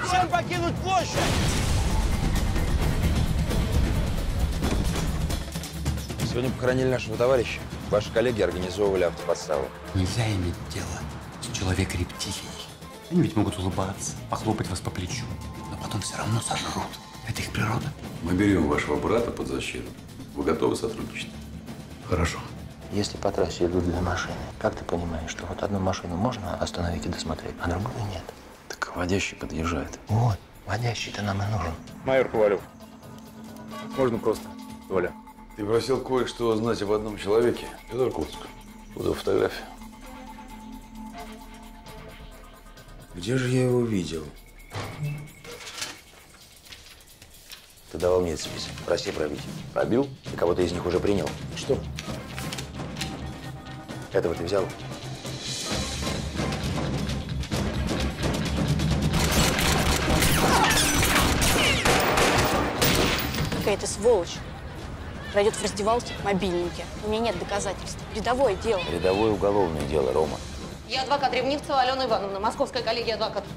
Всем покинуть площадь! Сегодня похоронили нашего товарища. Ваши коллеги организовывали автоподставу. Нельзя иметь дело с человек-рептилией. Они ведь могут улыбаться, похлопать вас по плечу, но потом все равно сожрут. Это их природа. Мы берем вашего брата под защиту. Вы готовы сотрудничать? Хорошо. Если по трассе идут две машины, как ты понимаешь, что вот одну машину можно остановить и досмотреть, а другую нет? Так водящий подъезжает. Вот, водящий-то нам и нужен. Майор Ковалев. Можно просто. Толя. Ты просил кое-что узнать об одном человеке. Это Иркутск. Куда фотография? Где же я его видел? Ты давал мне этот список. Проси пробить. Пробил? И кого-то из них уже принял. Что? Этого ты взял? Какая-то сволочь. Пройдет в раздевалке в мобильнике. У меня нет доказательств. Рядовое дело. Рядовое уголовное дело, Рома. Я адвокат Ревнивцева Алена Ивановна, московская коллегия адвокатов.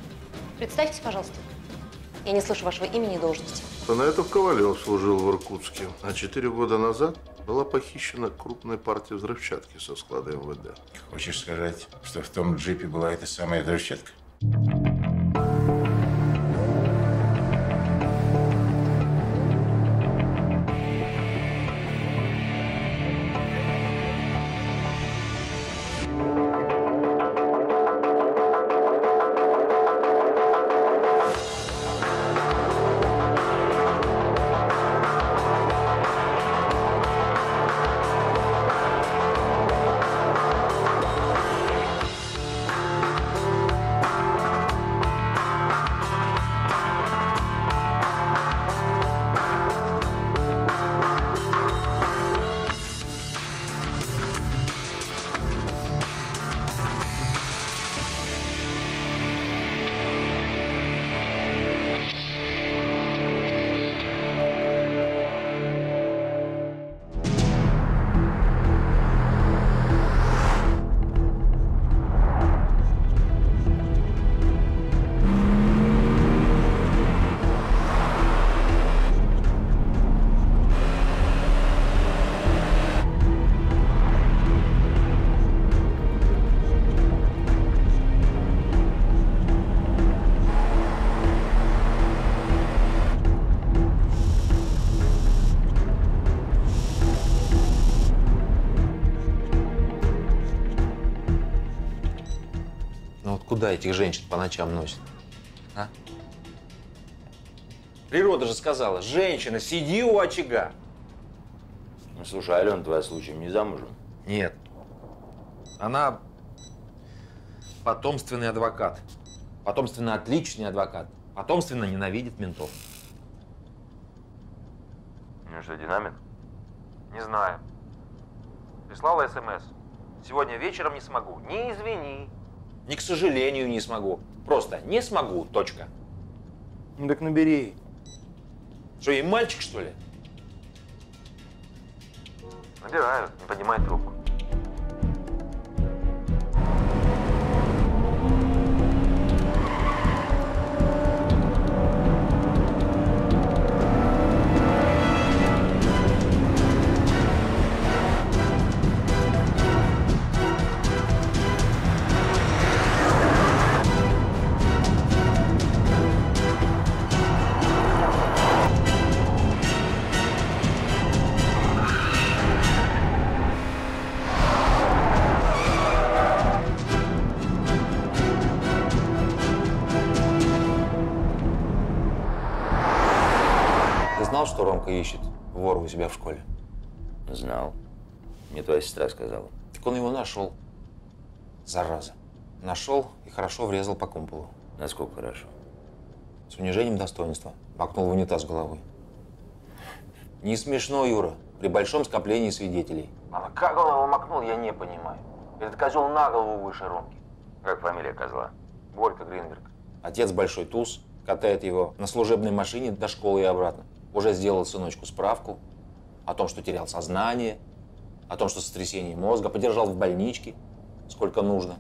Представьтесь, пожалуйста. Я не слышу вашего имени и должности. Танаэтов Ковалев служил в Иркутске, а 4 года назад была похищена крупная партия взрывчатки со склада МВД. Хочешь сказать, что в том джипе была эта самая взрывчатка? Куда этих женщин по ночам носят? А? Природа же сказала, женщина, сиди у очага. Ну, слушай, Алена твоя случаем не замужем? Нет. Она потомственный адвокат. Потомственно отличный адвокат. Потомственно ненавидит ментов. Ну что, динамит? Не знаю. Прислала СМС. Сегодня вечером не смогу. Не извини. Ни к сожалению не смогу. Просто не смогу. Точка. Ну так набери. Что, ей мальчик, что ли? Набираю, не поднимает трубку. Знал, что Ромка ищет вора у себя в школе? Знал. Мне твоя сестра сказала. Так он его нашел. Зараза. Нашел и хорошо врезал по кумполу. Насколько хорошо? С унижением достоинства. Макнул в унитаз головой. Не смешно, Юра. При большом скоплении свидетелей. А как он его макнул, я не понимаю. Этот козел на голову выше Ромки. Как фамилия козла? Борька Гринберг. Отец большой туз. Катает его на служебной машине до школы и обратно. Уже сделал сыночку справку о том, что терял сознание, о том, что сотрясение мозга, подержал в больничке, сколько нужно.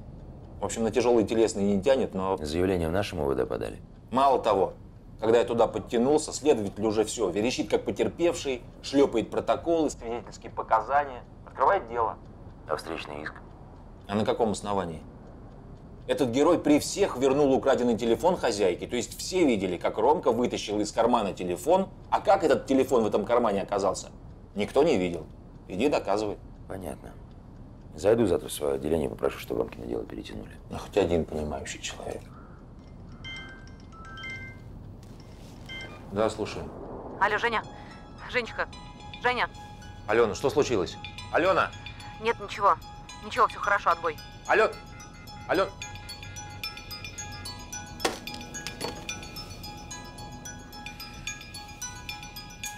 В общем, на тяжелые телесные не тянет, но… Заявление в нашем УВД подали? Мало того, когда я туда подтянулся, следователь уже все, верещит как потерпевший, шлепает протоколы, свидетельские показания, открывает дело. А встречный иск? А на каком основании? Этот герой при всех вернул украденный телефон хозяйке, то есть все видели, как Ромка вытащил из кармана телефон, а как этот телефон в этом кармане оказался, никто не видел. Иди доказывай. Понятно. Зайду завтра в свое отделение и попрошу, чтобы Ромкино дело перетянули. Ну, хоть один понимающий человек. Да, слушаю. Алло, Женя. Женечка. Женя. Алена, что случилось? Алена! Нет, ничего. Ничего, все хорошо, отбой. Ален!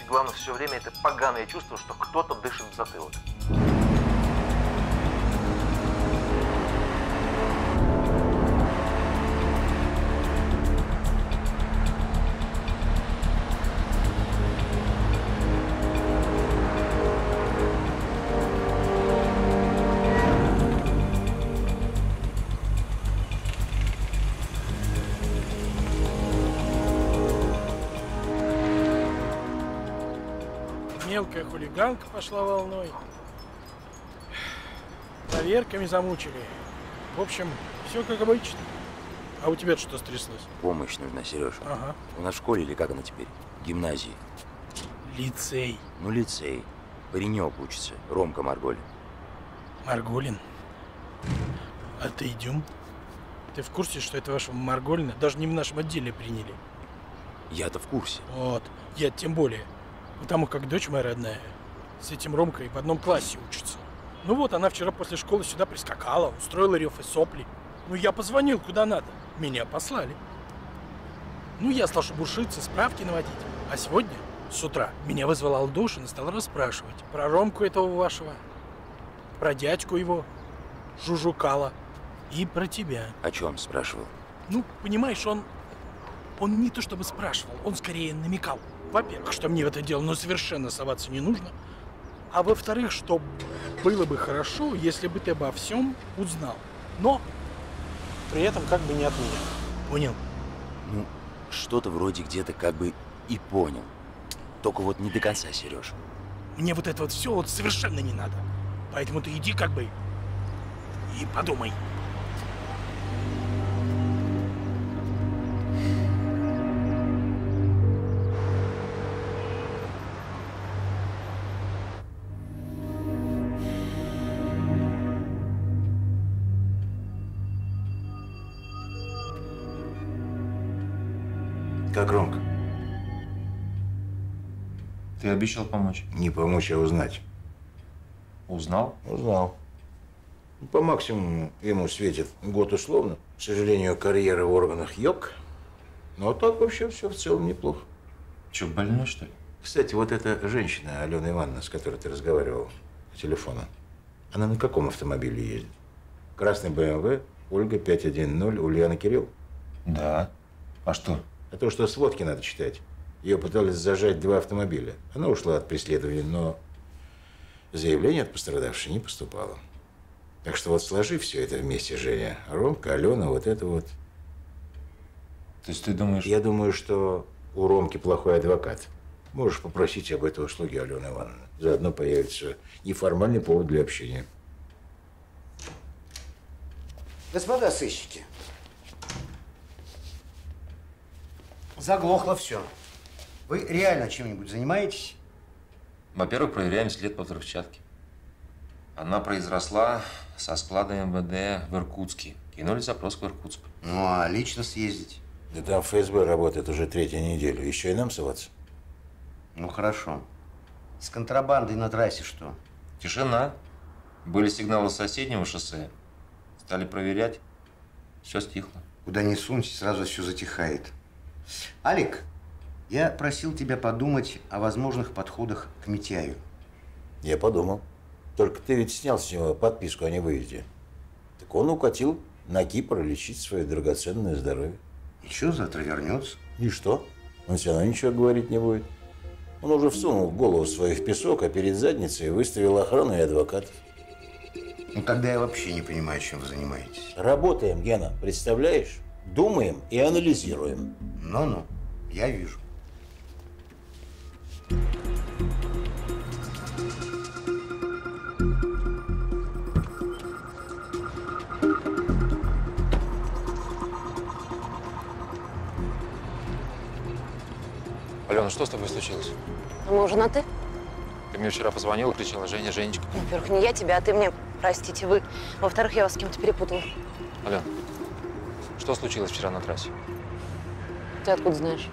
И главное, все время это поганое чувство, что кто-то дышит в затылок. Мелкая хулиганка пошла волной. Проверками замучили. В общем, все как обычно. А у тебя что стряслось? Помощь нужна, Сереж. Ага. У нас в школе или как она теперь? Гимназии. Лицей. Ну, лицей. Паренек учится. Ромка Марголин. Марголин? А ты идем? Ты в курсе, что это вашего Марголина даже не в нашем отделе приняли? Я-то в курсе. Вот. Я тем более. Потому как дочь моя родная с этим Ромкой в одном классе учится. Ну вот, она вчера после школы сюда прискакала, устроила рев и сопли. Ну, я позвонил куда надо. Меня послали. Ну, я стал шебуршиться, справки наводить. А сегодня, с утра, меня вызвал Алдошин и стал расспрашивать про Ромку этого вашего, про дядьку его, Жужукала, и про тебя. О чем спрашивал? Ну, понимаешь, он не то чтобы спрашивал, он скорее намекал. Во-первых, что мне в это дело совершенно соваться не нужно. А во-вторых, что было бы хорошо, если бы ты обо всем узнал. Но при этом как бы не от меня. Понял? Ну, что-то вроде где-то как бы и понял. Только вот не до конца, Сереж. Мне вот это вот все вот совершенно не надо. Поэтому ты иди как бы и подумай. Как Ромка? Ты обещал помочь. Не помочь, а узнать. Узнал? Узнал. По максимуму ему светит год условно. К сожалению, карьера в органах йог. Но так вообще все в целом неплохо. Че, больной, что ли? Кстати, вот эта женщина, Алена Ивановна, с которой ты разговаривал по телефону, она на каком автомобиле ездит? Красный БМВ, Ольга 510, Ульяна Кирилл? Да. А что? А то, что сводки надо читать. Ее пытались зажать 2 автомобиля. Она ушла от преследования, но заявление от пострадавшей не поступало. Так что вот сложи все это вместе, Женя. Ромка, Алена, вот это вот. То есть ты думаешь… Я думаю, что у Ромки плохой адвокат. Можешь попросить об этой услуге Алены Ивановны. Заодно появится неформальный повод для общения. Господа сыщики, заглохло все. Вы реально чем-нибудь занимаетесь? Во-первых, проверяем след по взрывчатке. Она произросла со склада МВД в Иркутске. Кинули запрос в Иркутск. Ну, а лично съездить? Да там ФСБ работает уже 3-ю неделю. Еще и нам соваться? Ну, хорошо. С контрабандой на трассе что? Тишина. Были сигналы с соседнего шоссе. Стали проверять. Все стихло. Куда ни сунься, сразу все затихает. Алик, я просил тебя подумать о возможных подходах к Митяю. Я подумал. Только ты ведь снял с него подписку о невыезде. Так он укатил на Кипр лечить свое драгоценное здоровье. И что, завтра вернется? И что? Он все равно ничего говорить не будет. Он уже всунул голову свою в песок, а перед задницей выставил охрану и адвокатов. Ну, тогда я вообще не понимаю, чем вы занимаетесь. Работаем, Гена, представляешь? Думаем и анализируем. Ну-ну, я вижу. Алена, что с тобой случилось? Мы уже на «ты»? Ты мне вчера позвонила, кричала: Женя, Женечка. Во-первых, не я тебя, а ты мне, простите, вы. Во-вторых, я вас с кем-то перепутала. Ален, что случилось вчера на трассе? Ты откуда знаешь?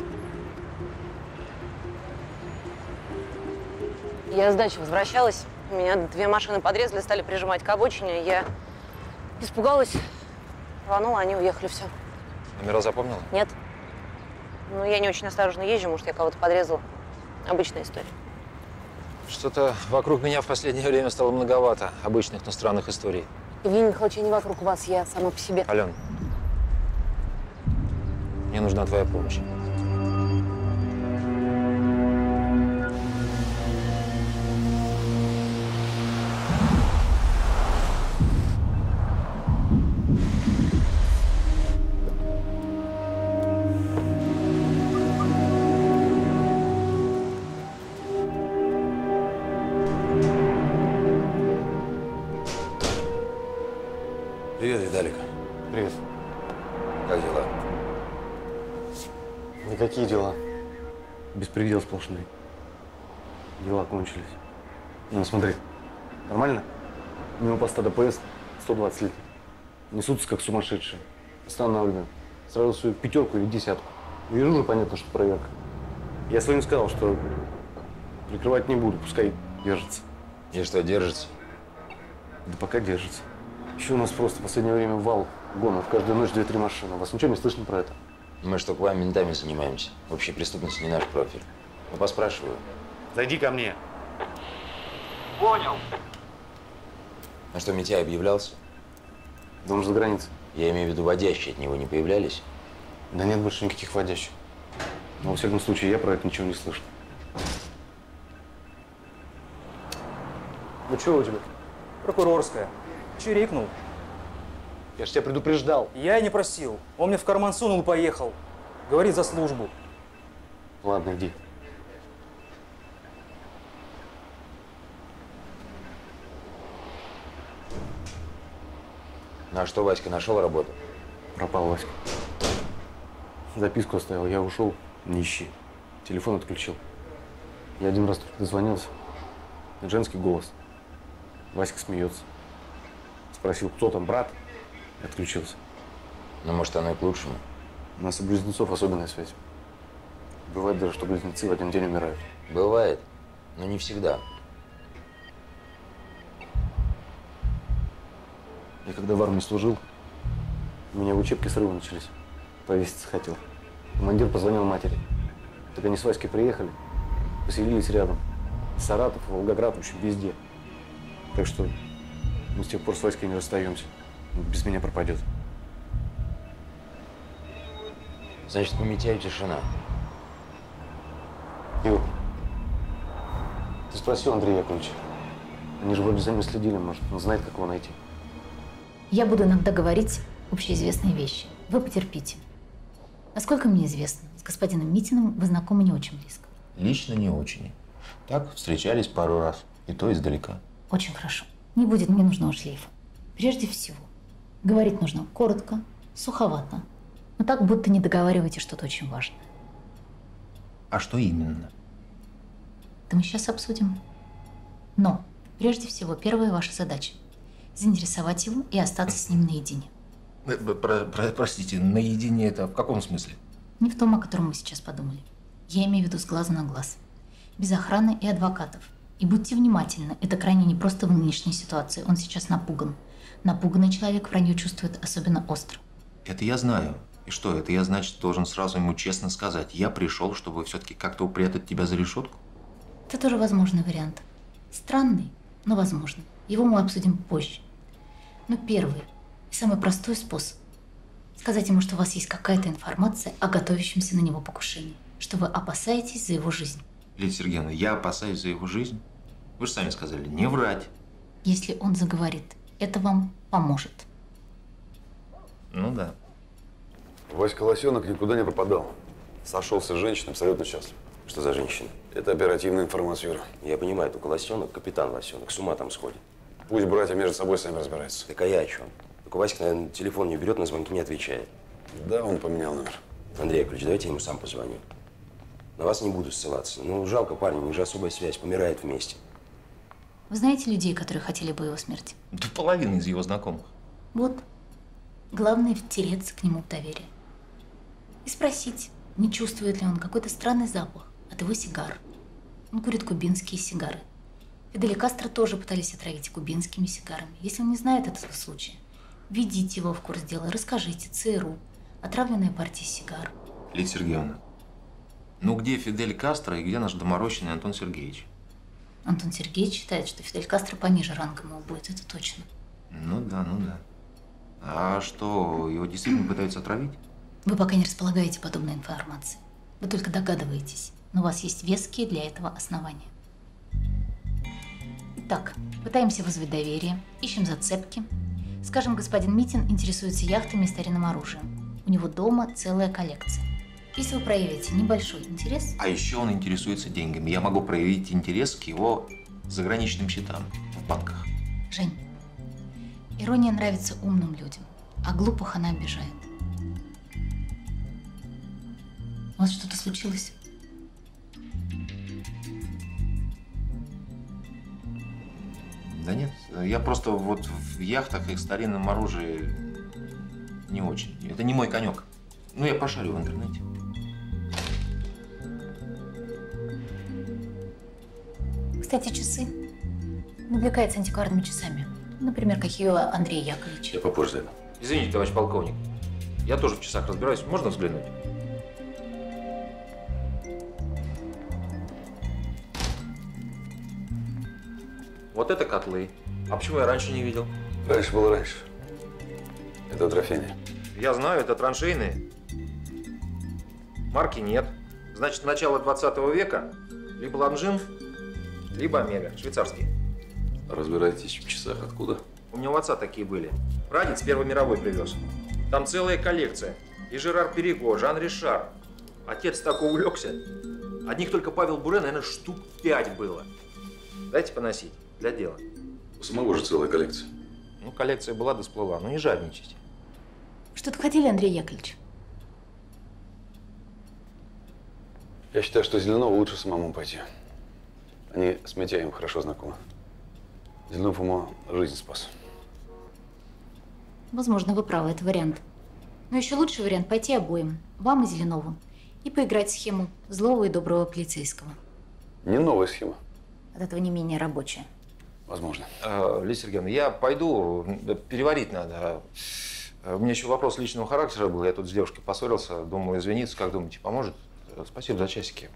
Я с дачи возвращалась. Меня 2 машины подрезали, стали прижимать к обочине. Я испугалась, рванула, они уехали, все. Номера запомнила? Нет. Ну, я не очень осторожно езжу, может, я кого-то подрезала. Обычная история. Что-то вокруг меня в последнее время стало многовато обычных, но странных историй. Евгений Михайлович, я не вокруг вас, я сама по себе. Ален, мне нужна твоя помощь. Привет, Виталик. Привет. Как дела? Никакие дела. Беспредел сплошный. Дела кончились. Ну, смотри. Нормально? Мимо поста ДПС 120 лет. Несутся как сумасшедшие. Останавливаем. Сразу свою 5 или 10. Вижу уже, понятно, что проверка. Я своим сказал, что прикрывать не буду, пускай держится. И что, держится? Да пока держится. Еще у нас просто в последнее время вал гонов. Каждую ночь 2-3 машины. У вас ничего не слышно про это? Мы что, к вам ментами занимаемся. Общая преступность не наш профиль. Ну, поспрашиваю. Зайди ко мне. Понял. А что, Митяй объявлялся? Да он же за границей. Я имею в виду, водящие от него не появлялись? Да нет больше никаких водящих. Но, во всяком случае, я про это ничего не слышу. Ну что у тебя? Прокурорская. Чирикнул. Я ж тебя предупреждал. Я и не просил. Он мне в карман сунул и поехал. Говорит, за службу. Ладно, иди. Ну а что, Васька нашел работу? Пропал Васька. Записку оставил, я ушел, не ищи. Телефон отключил. Я один раз только дозвонился. Женский голос. Васька смеется. Спросил, кто там, брат? И отключился. Ну, может, оно и к лучшему. У нас у близнецов особенная связь. Бывает даже, что близнецы в один день умирают. Бывает, но не всегда. Я когда в армии служил, у меня в учебке срывы начались. Повеситься хотел. Командир позвонил матери. Так они с Васькой приехали, поселились рядом. Саратов, Волгоград, в общем, везде. Так что мы с тех пор с Васькой не расстаемся. Без меня пропадет. Значит, по Митяю тишина. Юр, ты спросил Андрея Яковлевича. Они же вроде за ним следили, может, он знает, как его найти. Я буду иногда говорить общеизвестные вещи. Вы потерпите. Насколько мне известно, с господином Митиным вы знакомы не очень близко. Лично не очень. Так, встречались пару раз. И то издалека. Очень хорошо. Не будет мне нужного шлейфа. Прежде всего, говорить нужно коротко, суховато. Но так, будто не договариваете что-то очень важное. А что именно? Это мы сейчас обсудим. Но, прежде всего, первая ваша задача – заинтересовать его и остаться с ним наедине. Простите, наедине это в каком смысле? Не в том, о котором мы сейчас подумали. Я имею в виду с глазу на глаз. Без охраны и адвокатов. И будьте внимательны, это крайне непросто в нынешней ситуации. Он сейчас напуган. Напуганный человек вранье чувствует особенно остро. Это я знаю. И что, это я, значит, должен сразу ему честно сказать. Я пришел, чтобы все-таки как-то упрятать тебя за решетку? Это тоже возможный вариант. Странный, но возможный. Его мы обсудим позже. Но первый и самый простой способ – сказать ему, что у вас есть какая-то информация о готовящемся на него покушении, что вы опасаетесь за его жизнь. Лидия Сергеевна, я опасаюсь за его жизнь? Вы же сами сказали, не врать. Если он заговорит, это вам поможет. Ну да. Васька Лосенок никуда не пропадал. Сошелся с женщиной, абсолютно счастлив. Что за женщина? Это оперативная информация, Юра. Я понимаю, только Лосенок, капитан Лосенок, с ума там сходит. Пусть братья между собой сами разбираются. Так а я о чем? Только Васька, наверное, телефон не берет, на звонки не отвечает. Да, он поменял номер. Андрей Яковлевич, давайте я ему сам позвоню. На вас не буду ссылаться. Ну, жалко парня, у них же особая связь, помирает вместе. Вы знаете людей, которые хотели бы его смерти? Да половина из его знакомых. Вот. Главное втереться к нему в доверие. И спросить, не чувствует ли он какой-то странный запах от его сигар. Он курит кубинские сигары. Фиделя Кастро тоже пытались отравить кубинскими сигарами. Если он не знает этого случая, введите его в курс дела, расскажите ЦРУ. Отравленная партия сигар. Лидия Сергеевна, ну где Фидель Кастро и где наш доморощенный Антон Сергеевич? Антон Сергеевич считает, что Фидель Кастро пониже рангом его будет, это точно. Ну да. А что, его действительно пытаются отравить? Вы пока не располагаете подобной информацией. Вы только догадываетесь, но у вас есть веские для этого основания. Итак, пытаемся вызвать доверие, ищем зацепки. Скажем, господин Митин интересуется яхтами и старинным оружием. У него дома целая коллекция. Если вы проявите небольшой интерес… А еще он интересуется деньгами. Я могу проявить интерес к его заграничным счетам в банках. Жень, ирония нравится умным людям, а глупых она обижает. У вас что-то случилось? Да нет, я просто вот в яхтах и старинном оружии не очень. Это не мой конек. Ну, я пошарю в интернете. Кстати, часы. Он увлекается антикварными часами. Например, какие у Андрея Яковлевича. Я попозже зайду. Извините, товарищ полковник. Я тоже в часах разбираюсь. Можно взглянуть? Вот это котлы. А почему я раньше не видел? Раньше было раньше. Это трофейные. Я знаю, это траншейные. Марки нет. Значит, начало 20 века либо Ланжин, либо Омега, швейцарские. Разбираетесь в часах откуда? У меня у отца такие были. Прадед с Первой мировой привез. Там целая коллекция. И Жерар Перего, Жан Ришар. Отец так увлекся. Одних только Павел Буре, наверное, штук 5 было. Дайте поносить. Для дела. У самого же целая коллекция. Ну, коллекция была, да сплыла. Ну, не жадничайте. Что-то хотели, Андрей Яковлевич? Я считаю, что Зеленову лучше самому пойти. Они с Митяем хорошо знакомы. Зеленов ему жизнь спас. Возможно, вы правы, это вариант. Но еще лучший вариант – пойти обоим, вам и Зеленову, и поиграть в схему злого и доброго полицейского. Не новая схема. От этого не менее рабочая. Возможно. Лидия Сергеевна, я пойду, переварить надо. У меня еще вопрос личного характера был. Я тут с девушкой поссорился. Думаю, извиниться. Как думаете, поможет? Спасибо за часики.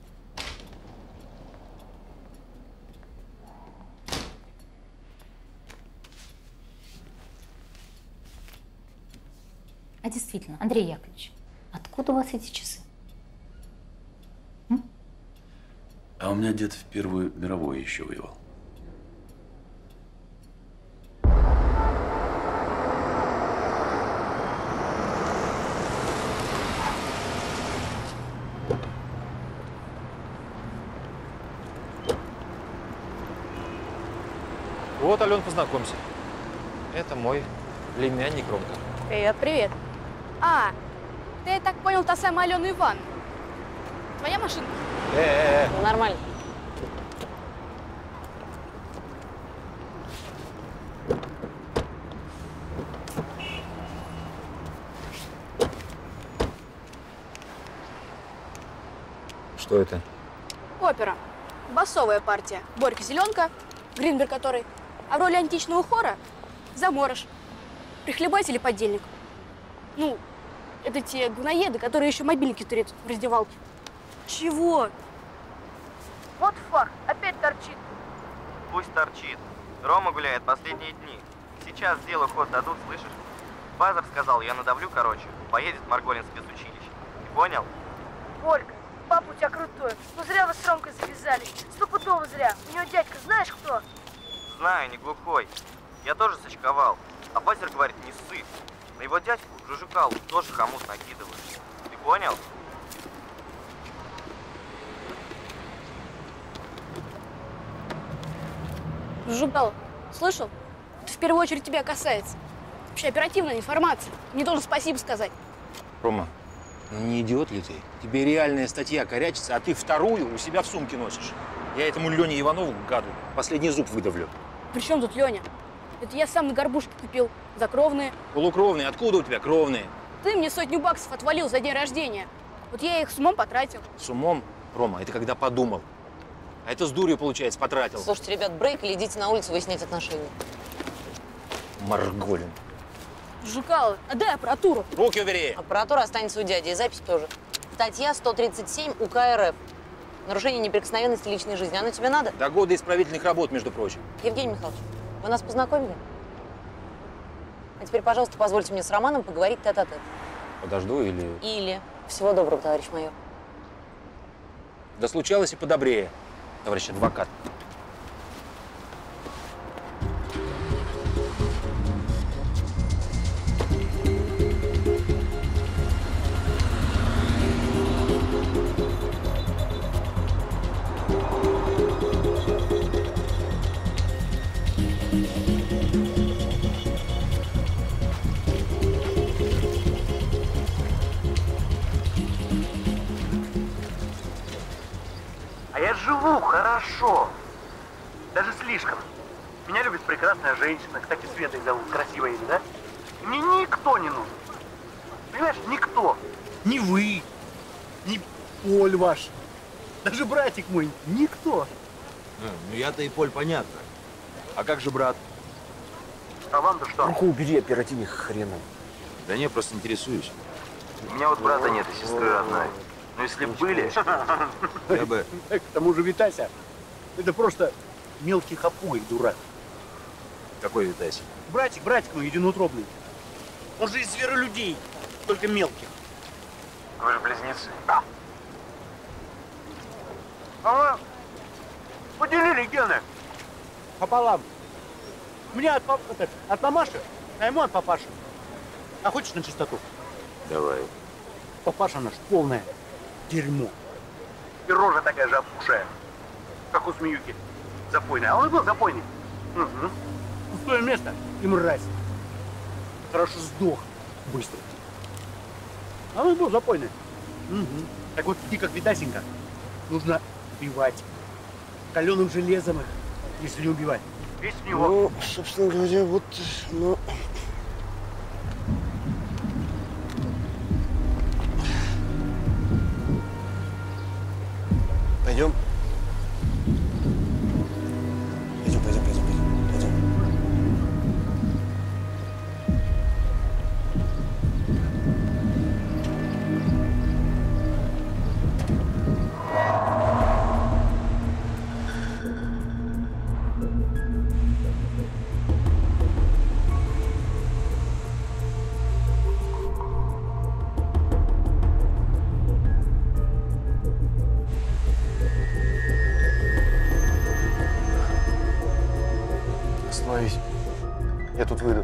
А действительно, Андрей Яковлевич, откуда у вас эти часы? А у меня дед в Первую мировую еще воевал. Вот, Ален, познакомься. Это мой племянник Ромка. Привет, привет. А, ты, я так понял, та самая Алена Ивановна. Твоя машина? Нормально. Что это? Опера. Басовая партия. Борька Зеленка, Гринберг который. А в роли античного хора Заморож. Прихлебатель или подельник. Ну, это те говноеды, которые еще мобильники турят в раздевалке. Чего? Вот факт, опять торчит. Пусть торчит. Рома гуляет последние дни. Сейчас делу ход дадут, слышишь? Базар сказал, я надавлю, короче. Поедет в Марголин спецучилище. Ты понял? Борька, папа у тебя крутой. Ну зря вы с Ромкой завязались. Стопудово зря. У него дядька знаешь кто? Знаю, не глухой. Я тоже сочковал. А Базер говорит, не ссы. На его дядьку Жужикалу тоже хомут накидывают. Понял? Жукал, слышал? Это в первую очередь тебя касается. Вообще оперативная информация. Мне должен спасибо сказать. Рома, ну не идиот ли ты? Тебе реальная статья корячится, а ты вторую у себя в сумке носишь. Я этому Лене Иванову, гаду, последний зуб выдавлю. При чем тут Леня? Это я сам на горбушке купил. За кровные. Полукровные? Откуда у тебя кровные? Ты мне $100 отвалил за день рождения. Вот я их с умом потратил. С умом? Рома, это когда подумал. А это с дурью, получается, потратил. Слушайте, ребят, брейк или идите на улицу выяснять отношения. Марголин. Жукал, отдай аппаратуру. Руки убери. Аппаратура останется у дяди, и запись тоже. Статья 137 УК РФ. Нарушение неприкосновенности личной жизни. Оно тебе надо? До года исправительных работ, между прочим. Евгений Михайлович, вы нас познакомили? А теперь, пожалуйста, позвольте мне с Романом поговорить тет-а-тет. Подожду или… Или. Всего доброго, товарищ майор. Да случалось и подобрее, товарищ адвокат. А я живу хорошо. Даже слишком. Меня любит прекрасная женщина. Кстати, Светой зовут. Красивое имя, да? И мне никто не нужен. Понимаешь, никто. Ни вы, ни Поль ваш. Даже братик мой. Никто. Ну я-то и Поль, понятно. А как же брат? А вам-то что? Руку убери, оперативник хреном. Да не, просто интересуюсь. У меня вот брата нет и сестры родной. Но если б были… Я бы… К тому же Витася, это просто мелкий хапуй, дурак. Какой Витась? Братик мой единоутробный. Он же из зверолюдей, только мелких. Вы же близнецы. Да. А мы поделили гены пополам. Мне от мамаши, а ему от папаши. А хочешь на чистоту? Давай. Папаша наш полное дерьмо. И рожа такая же опухшая, как у Смеюки. Запойная. А он и был запойный. Угу. Пустое место и мразь. Хорошо сдох быстро. А он и был запойный. Угу. Так вот, такие как Витасенька, нужно убивать. Каленым железом их, если не убивать. Весь в него. Ну, собственно говоря, вот, ну… Пойдем? Пойдем. Остановись. Я тут выйду.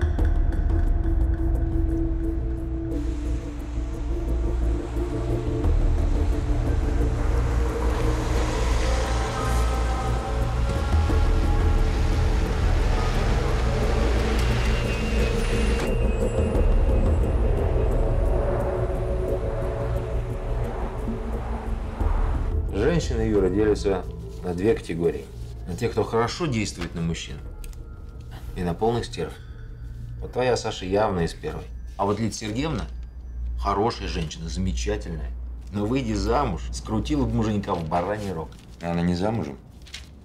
Женщины, Юра, делятся на две категории. На тех, кто хорошо действует на мужчин, и на полных стерв. Вот твоя Саша явно из первой. А вот Лидия Сергеевна хорошая женщина, замечательная. Но выйди замуж, скрутила бы муженька в бараний рог. А она не замужем?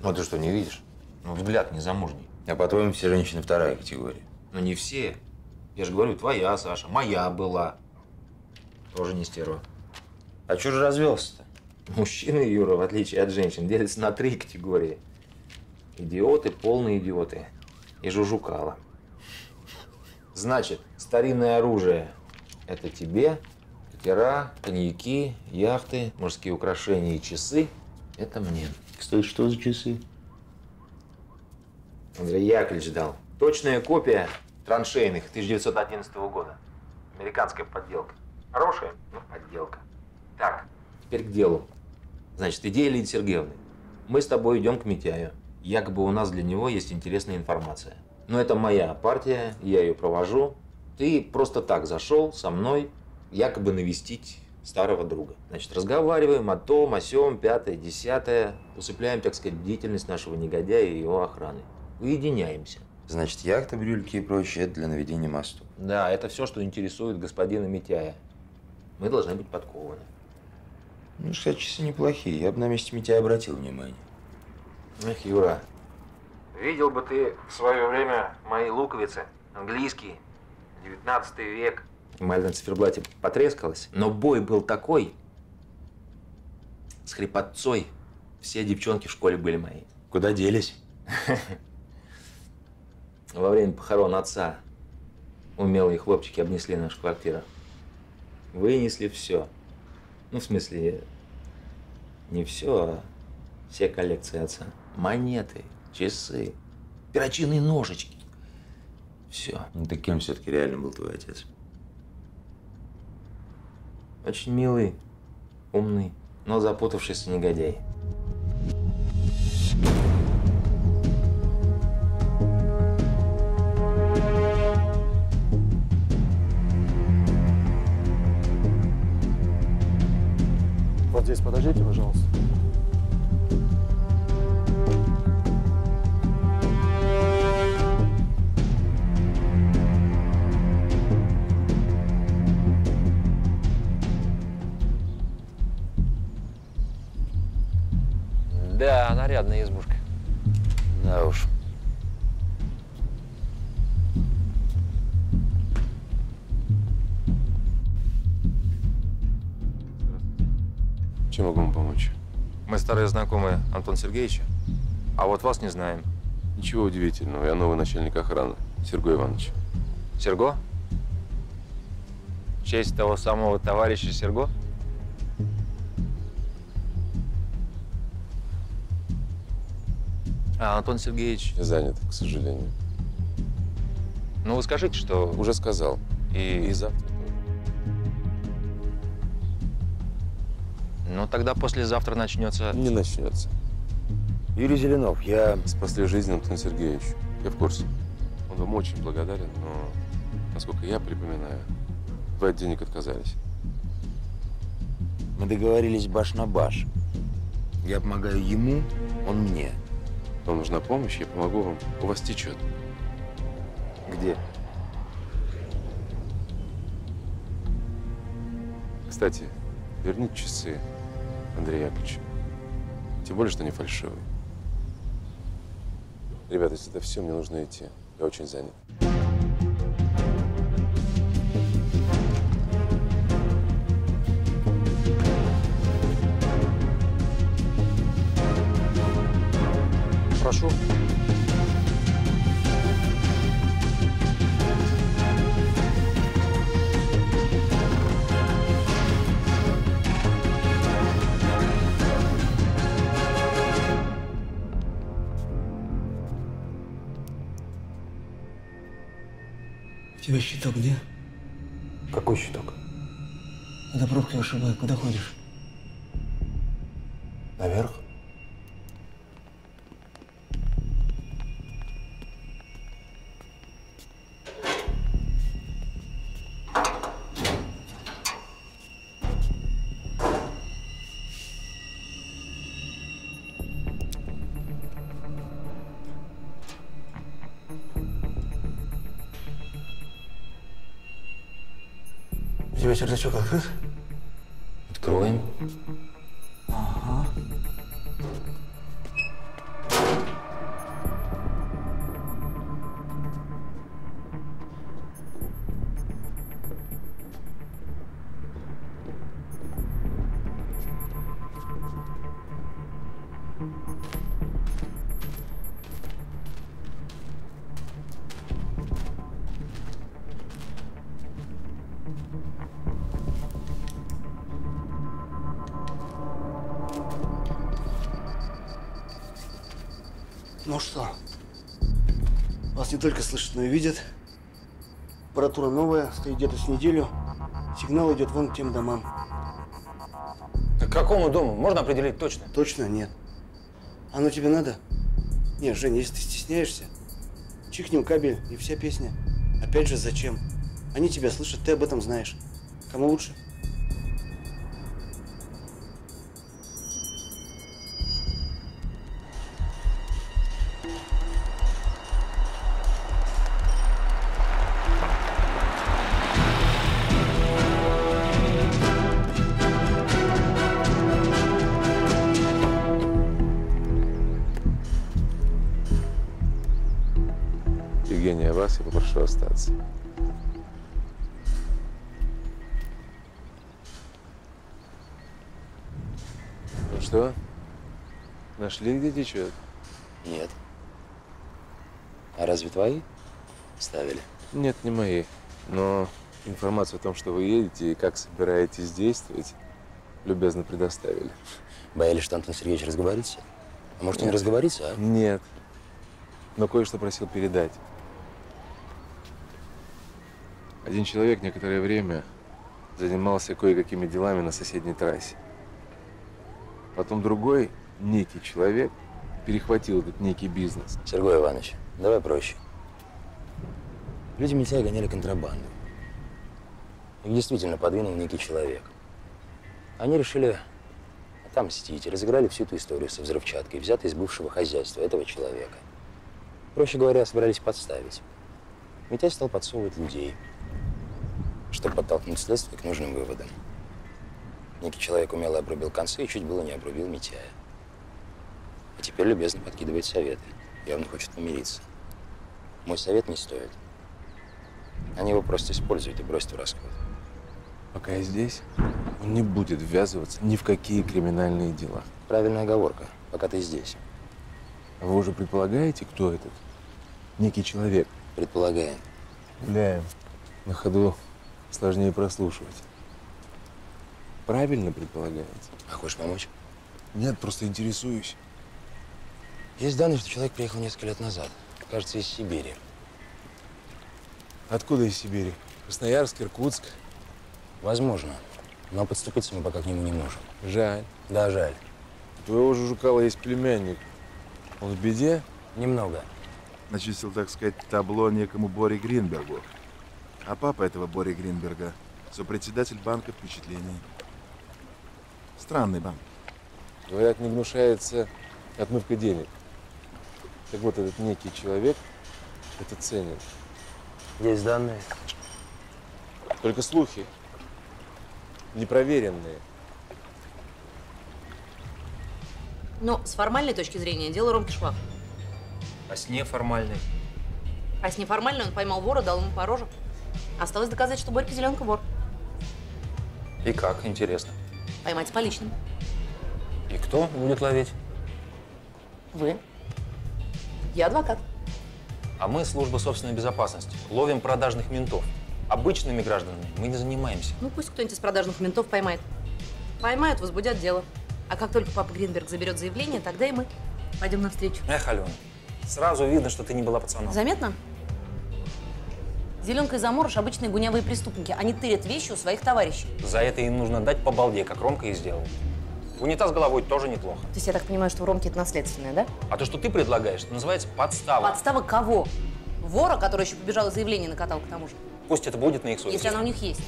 Ну ты что, не видишь? Ну взгляд не замужний. А по-твоему, все женщины вторая категория? Ну не все. Я же говорю, твоя Саша, моя была. Тоже не стерва. А чё же развелся-то? Мужчины, Юра, в отличие от женщин, делятся на три категории. Идиоты, полные идиоты. И жужукала. Значит, старинное оружие – это тебе, катера, коньяки, яхты, мужские украшения и часы – это мне. Кстати, что за часы? Андрей Яковлевич дал. Точная копия траншейных 1911 года. Американская подделка. Хорошая, но подделка. Так, теперь к делу. Значит, идея Лидии Сергеевны. Мы с тобой идем к Митяю. Якобы у нас для него есть интересная информация. Но это моя партия, я ее провожу. Ты просто так зашел со мной якобы навестить старого друга. Значит, разговариваем о том, о сём, пятое, десятое. Усыпляем, так сказать, бдительность нашего негодяя и его охраны. Уединяемся. Значит, яхта, брюльки и прочее – это для наведения мосту. Да, это все, что интересует господина Митяя. Мы должны быть подкованы. Ну, кстати, часы неплохие. Я бы на месте Митяя обратил внимание. Эх, Юра, видел бы ты в свое время мои луковицы, английские, 19 век. Эмаль на циферблате потрескалась, но бой был такой, с хрипотцой. Все девчонки в школе были мои. Куда делись? Во время похорон отца умелые хлопчики обнесли нашу квартиру. Вынесли все. Ну, в смысле, не все, а все коллекции отца. Монеты, часы, перочинные ножички. Все. Ну, так кем все-таки реально был твой отец? Очень милый, умный, но запутавшийся негодяй. Вот здесь подождите, пожалуйста. Да, нарядная избушка. Да уж. Чем могу вам помочь? Мы старые знакомые Антона Сергеевича, а вот вас не знаем. Ничего удивительного. Я новый начальник охраны, Сергей Иванович. Серго? В честь того самого товарища Серго? А Антон Сергеевич? Занят, к сожалению. Ну, вы скажите, что… Уже сказал. И завтра. Ну, тогда послезавтра начнется… Не начнется. Юрий Зеленов, я… Спасли жизнь Антону Сергеевичу. Я в курсе. Он вам очень благодарен, но, насколько я припоминаю, вы от денег отказались. Мы договорились баш на баш. Я помогаю ему, он мне. Вам нужна помощь, я помогу вам. У вас течет. Где? Кстати, верните часы, Андрей Яковлевич. Тем более, что они фальшивые. Ребята, если это все, мне нужно идти. Я очень занят. Прошу. У тебя щиток где? Какой щиток? Куда пробки вышибают, куда ходишь? Наверх. У тебя чердачок открыт? Откроем. Ага. Ну что, вас не только слышат, но и видят. Аппаратура новая, стоит где-то с неделю. Сигнал идет вон к тем домам. К какому дому? Можно определить точно? Точно нет. Оно тебе надо? Нет, Женя, если ты стесняешься, чихнем кабель и вся песня. Опять же, зачем? Они тебя слышат, ты об этом знаешь. Кому лучше? Евгений, а вас я попрошу остаться. Ну что, нашли, где течет? Нет. А разве твои ставили? Нет, не мои. Но информацию о том, что вы едете и как собираетесь действовать, любезно предоставили. Боялись, что Антон Сергеевич разговорится? А может, он не разговорится, а? Нет. Но кое-что просил передать. Один человек некоторое время занимался кое-какими делами на соседней трассе. Потом другой, некий человек, перехватил этот некий бизнес. Сергей Иванович, давай проще. Люди Митяя гоняли контрабанду. Их действительно подвинул некий человек. Они решили отомстить и разыграли всю эту историю со взрывчаткой, взятой из бывшего хозяйства этого человека. Проще говоря, собирались подставить. Митяй стал подсовывать людей, чтобы подтолкнуть следствие к нужным выводам. Некий человек умело обрубил концы и чуть было не обрубил Митяя. А теперь любезно подкидывает советы. Явно хочет помириться. Мой совет не стоит. Они его просто используют и бросят в расход. Пока я здесь, он не будет ввязываться ни в какие криминальные дела. Правильная оговорка. Пока ты здесь. А вы уже предполагаете, кто этот? Некий человек. Предполагаем. Гуляем. На ходу сложнее прослушивать. Правильно предполагаете? А хочешь помочь? Нет, просто интересуюсь. Есть данные, что человек приехал несколько лет назад. Кажется, из Сибири. Откуда из Сибири? Красноярск, Иркутск? Возможно. Но подступиться мы пока к нему не можем. Жаль. Да, жаль. У твоего Жужукала есть племянник. Он в беде? Немного. Начистил, так сказать, табло некому Боре Гринбергу. А папа этого Бори Гринберга – сопредседатель банка впечатлений. Странный банк. Говорят, не гнушается отмывкой денег. Так вот, этот некий человек это ценит. Есть данные? Только слухи. Непроверенные. Но с формальной точки зрения дело Ромки Шваб. А с неформальной? А с неформальной он поймал вора, дал ему по роже. Осталось доказать, что Борька Зеленка вор. И как? Интересно. Поймать с поличным. И кто будет ловить? Вы. Я адвокат. А мы служба собственной безопасности. Ловим продажных ментов. Обычными гражданами мы не занимаемся. Ну, пусть кто-нибудь из продажных ментов поймает. Поймают, возбудят дело. А как только папа Гринберг заберет заявление, тогда и мы пойдем навстречу. Эх, Алена, сразу видно, что ты не была пацаном. Заметно? Зеленка и Заморож – обычные гунявые преступники. Они тырят вещи у своих товарищей. За это им нужно дать по балде, как Ромка и сделал. Унитаз головой тоже неплохо. То есть я так понимаю, что в Ромке это наследственное, да? А то, что ты предлагаешь, называется подстава. Подстава кого? Вора, который еще побежал и заявление накатал к тому же. Пусть это будет на их совести. Если она у них есть.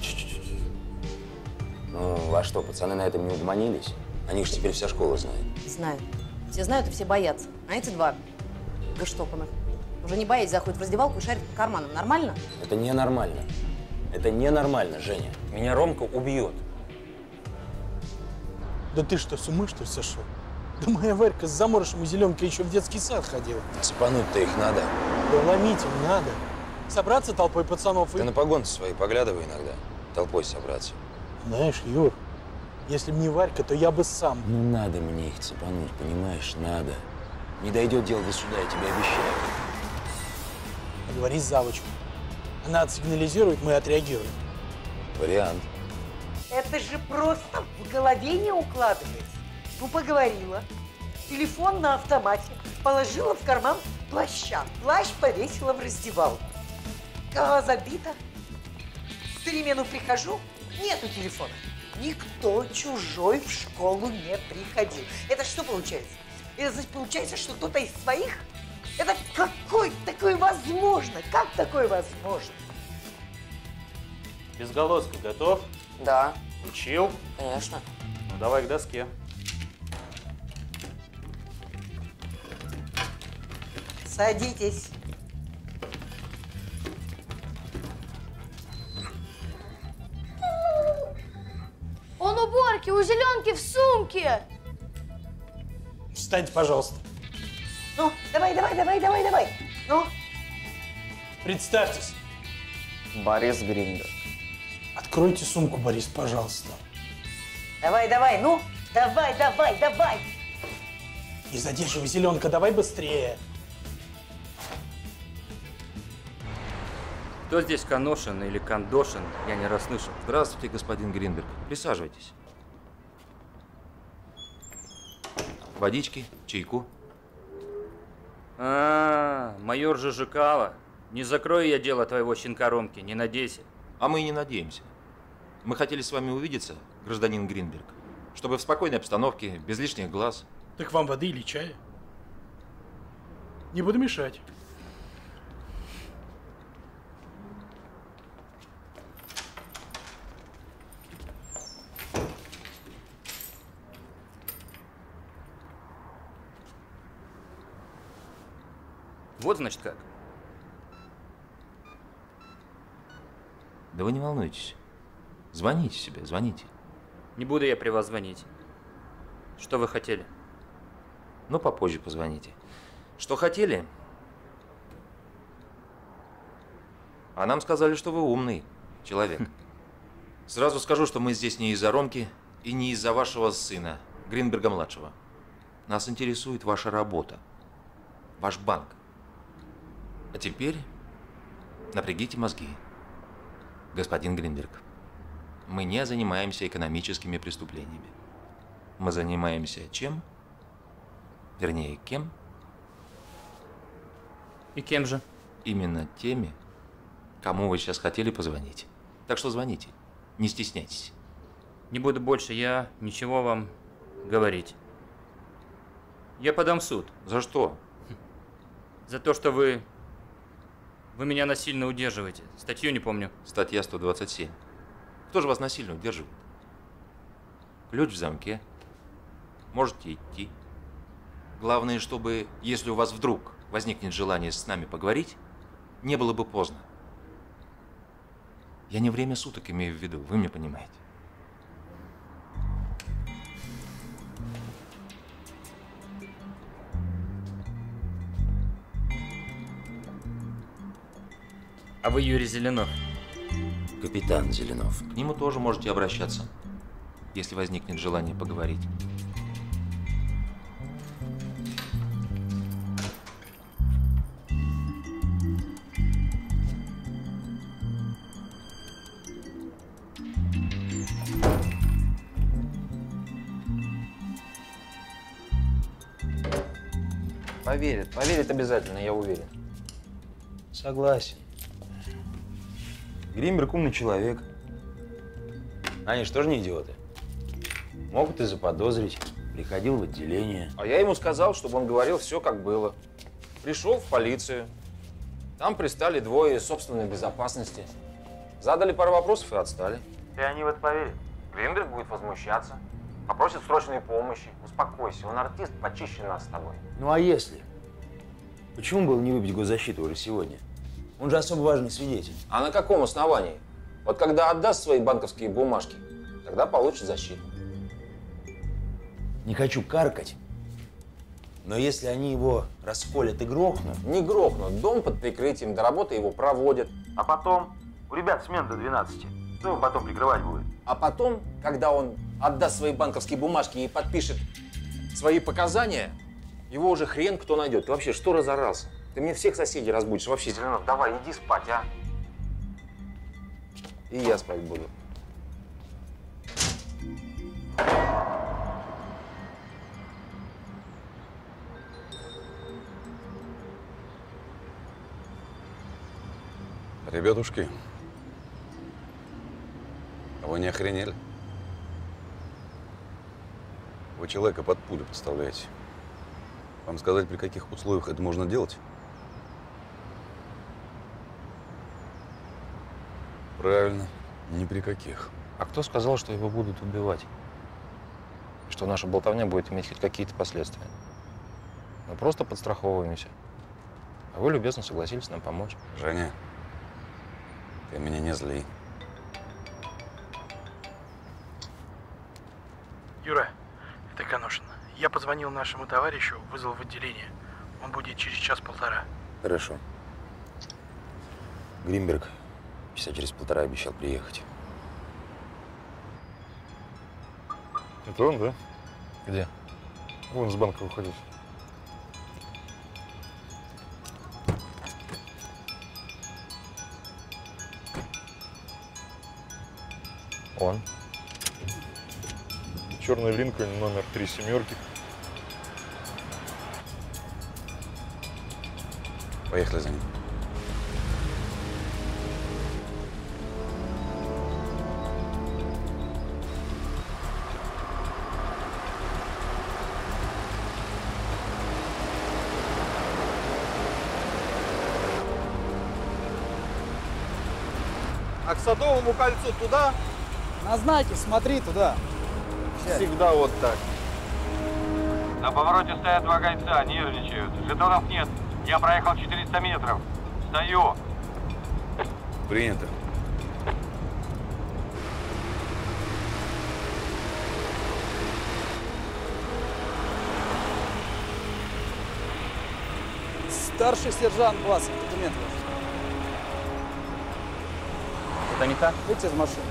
Ну, а что, пацаны на этом не угомонились? О них же теперь вся школа знает. Знают. Все знают и все боятся. А эти два гаштопанных уже не боясь, заходят в раздевалку и шарят по карманам. Нормально? Это ненормально. Это ненормально, Женя. Меня Ромка убьет. Да ты что, с ума, что ли, сошел? Да моя Варька с Заморышем и Зеленкой еще в детский сад ходила. Цепануть-то их надо. Да ломить им надо. Собраться толпой пацанов и… Ты на погоны свои поглядывай иногда. Толпой собраться. Знаешь, Юр, если бы не Варька, то я бы сам. Ну надо мне их цепануть, понимаешь? Надо. Не дойдет дело до суда, я тебе обещаю. Поговори с завучкой. Она отсигнализирует, мы отреагируем. Вариант. Это же просто в голове не укладывается. Ну, поговорила. Телефон на автомате. Положила в карман плаща. Плащ повесила в раздевалку. Голова забита. В перемену прихожу, нету телефона. никто чужой в школу не приходил. Это что получается? Это значит, получается, что кто-то из своих? Это какой такое возможно? Как такое возможно? Безголовка готов? Да. Учил? Конечно. Ну, давай к доске. Садитесь. Он у Борки, у Зеленки в сумке. Встаньте, пожалуйста. Ну, давай. Ну. Представьтесь. Борис Гриндер. Откройте сумку, Борис, пожалуйста. Давай, ну. Давай. Не задерживай, Зеленка, давай быстрее. Кто здесь Каношин или Кандошин, я не расслышал. Здравствуйте, господин Гринберг. Присаживайтесь. Водички, чайку. Майор Жижикало. Не закрою я дело твоего щенка Ромки, не надейся. А мы и не надеемся. Мы хотели с вами увидеться, гражданин Гринберг, чтобы в спокойной обстановке, без лишних глаз. Так вам воды или чая? Не буду мешать. Вот, значит, как. Да вы не волнуйтесь. Звоните себе, звоните. Не буду я при вас звонить. Что вы хотели? Ну, попозже позвоните. Что хотели? А нам сказали, что вы умный человек. Сразу скажу, что мы здесь не из-за Ромки и не из-за вашего сына, Гринберга-младшего. Нас интересует ваша работа, ваш банк. А теперь напрягите мозги, господин Гринберг. Мы не занимаемся экономическими преступлениями. Мы занимаемся чем? Вернее, кем? И кем же? Именно теми, кому вы сейчас хотели позвонить. Так что звоните, не стесняйтесь. Не буду больше я ничего вам говорить. Я подам в суд. За что? За то, что вы меня насильно удерживаете. Статью не помню. Статья 127. Кто же вас насильно удерживает? Ключ в замке. Можете идти. Главное, чтобы, если у вас вдруг возникнет желание с нами поговорить, не было бы поздно. Я не время суток имею в виду, вы меня понимаете. А вы Юрий Зеленов? Капитан Зеленов. К нему тоже можете обращаться, если возникнет желание поговорить. Поверит обязательно, я уверен. Согласен. Гринберг умный человек. Они же тоже не идиоты. Могут и заподозрить. Приходил в отделение. А я ему сказал, чтобы он говорил все, как было. Пришел в полицию. Там пристали двое из собственной безопасности. Задали пару вопросов и отстали. И они в это поверят? Гринберг будет возмущаться. Попросит срочной помощи. Успокойся, он артист почище нас с тобой. Ну а если? Почему было не выбить госзащиту уже сегодня? Он же особо важный свидетель. А на каком основании? Вот когда отдаст свои банковские бумажки, тогда получит защиту. Не хочу каркать, но если они его расколят и грохнут… Не грохнут. Дом под прикрытием, до работы его проводят. А потом? У ребят смена до 12. Кто его потом прикрывать будет? А потом, когда он отдаст свои банковские бумажки и подпишет свои показания, его уже хрен кто найдет. Ты вообще что разорался? Ты мне всех соседей разбудишь. Вообще, Зеленов, давай, иди спать, а? И я спать буду. Ребятушки, а вы не охренели? Вы человека под пулю подставляете. Вам сказать, при каких условиях это можно делать? Правильно, ни при каких. А кто сказал, что его будут убивать? Что наша болтовня будет иметь хоть какие-то последствия? Мы просто подстраховываемся. А вы любезно согласились нам помочь. Женя, ты меня не зли. Юра, это Коношин. Я позвонил нашему товарищу, вызвал в отделение. Он будет через час-полтора. Хорошо. Гринберг часа через полтора обещал приехать. Это он, да? Где? Вон из банка выходит. Он. Черный Линкольн, номер 3 семерки. Поехали за ним. А к Садовому кольцу туда? На знаке смотри туда. Всегда вот так. На повороте стоят два кольца, нервничают. Жетонов нет. Я проехал 400 метров. Стою. Принято. Старший сержант Басов, документ ваш. Это не так? Выйдите из машины.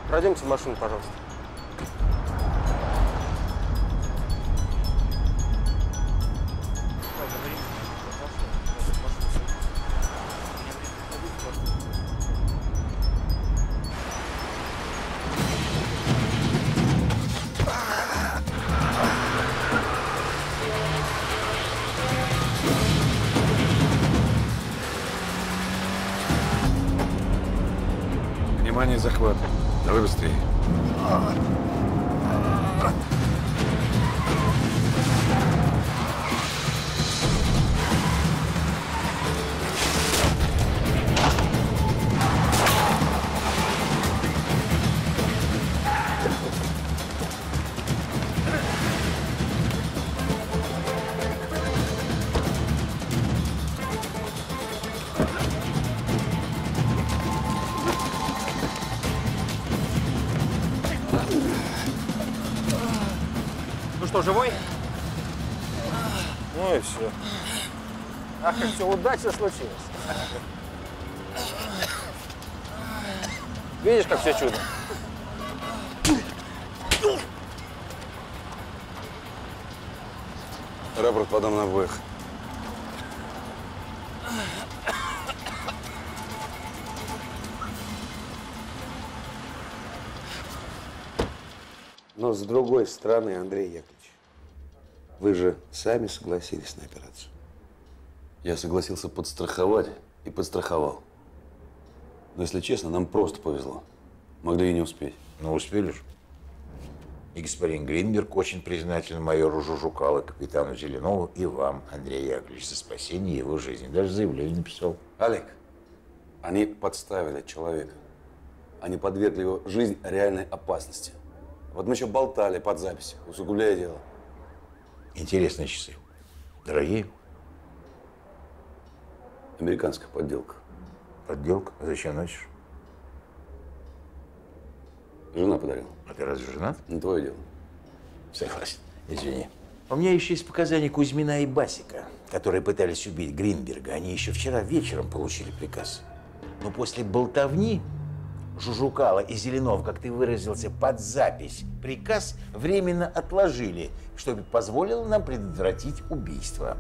Пройдемте в машину, пожалуйста. Внимание, захват. Давай быстрее. Ну что, живой? Ну и все. Ах, как все удачно случилось. Видишь, как все чудо? Рапорт подам на обоих. Но с другой стороны, Андрей Яковлевич, вы же сами согласились на операцию. Я согласился подстраховать и подстраховал. Но, если честно, нам просто повезло. Могли и не успеть. Ну, успели же. И господин Гринберг очень признателен майору Жужукало, капитану Зеленову и вам, Андрей Яковлевич, за спасение его жизни. Даже заявление написал. Олег, они подставили человека. Они подвергли его жизнь реальной опасности. Вот мы еще болтали под запись, усугубляя дело. Интересные часы. Дорогие? Американская подделка. Подделка? А зачем носишь? Жена подарила. А ты разве женат? Не твое дело. Согласен. Извини. У меня еще есть показания Кузьмина и Басика, которые пытались убить Гринберга. Они еще вчера вечером получили приказ. Но после болтовни Жужукало и Зеленов, как ты выразился, под запись, приказ временно отложили, чтобы позволило нам предотвратить убийство.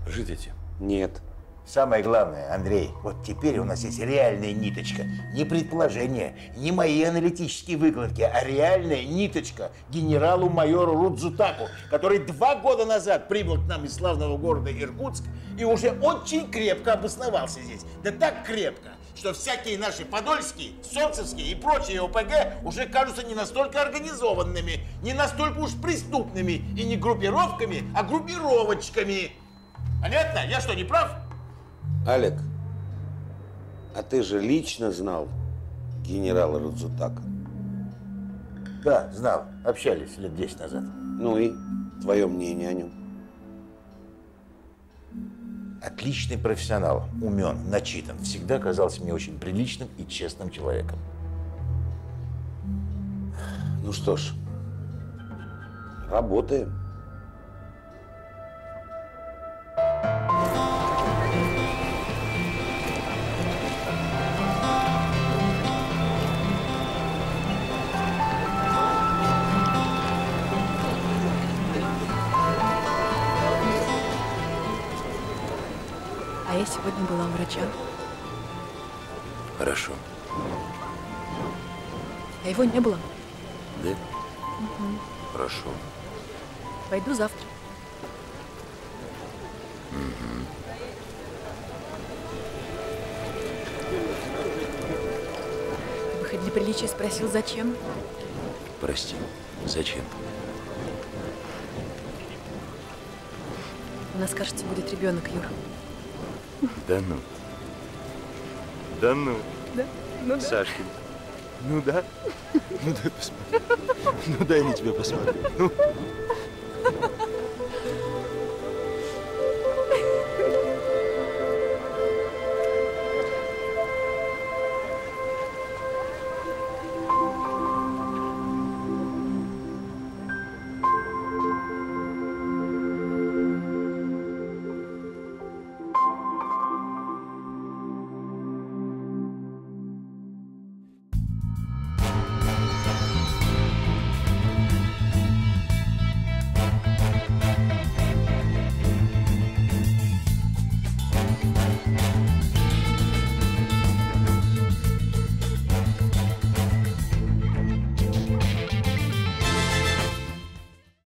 Ждите. Нет. Самое главное, Андрей, вот теперь у нас есть реальная ниточка. Не предположения, не мои аналитические выкладки, а реальная ниточка генералу-майору Рудзутаку, который 2 года назад прибыл к нам из славного города Иркутск и уже очень крепко обосновался здесь. Да так крепко, что всякие наши подольские, солнцевские и прочие ОПГ уже кажутся не настолько организованными, не настолько уж преступными и не группировками, а группировочками. Понятно? Я что, не прав? Алек, а ты же лично знал генерала Рудзутака? Да, знал. Общались лет 10 назад. Ну и твое мнение о нем? Отличный профессионал, умен, начитан. Всегда казался мне очень приличным и честным человеком. Ну что ж, работаем. А я сегодня была у врача. Хорошо. А его не было. Да? Мгм. Хорошо. Пойду завтра. Мгм. Ты бы хоть для приличия спросил, зачем? Прости. Зачем? У нас, кажется, будет ребенок, Юра. Да ну. Да ну. Да? Ну да. Сашкин. Ну да. Ну дай посмотрю. Ну дай я на тебя посмотрю. Ну.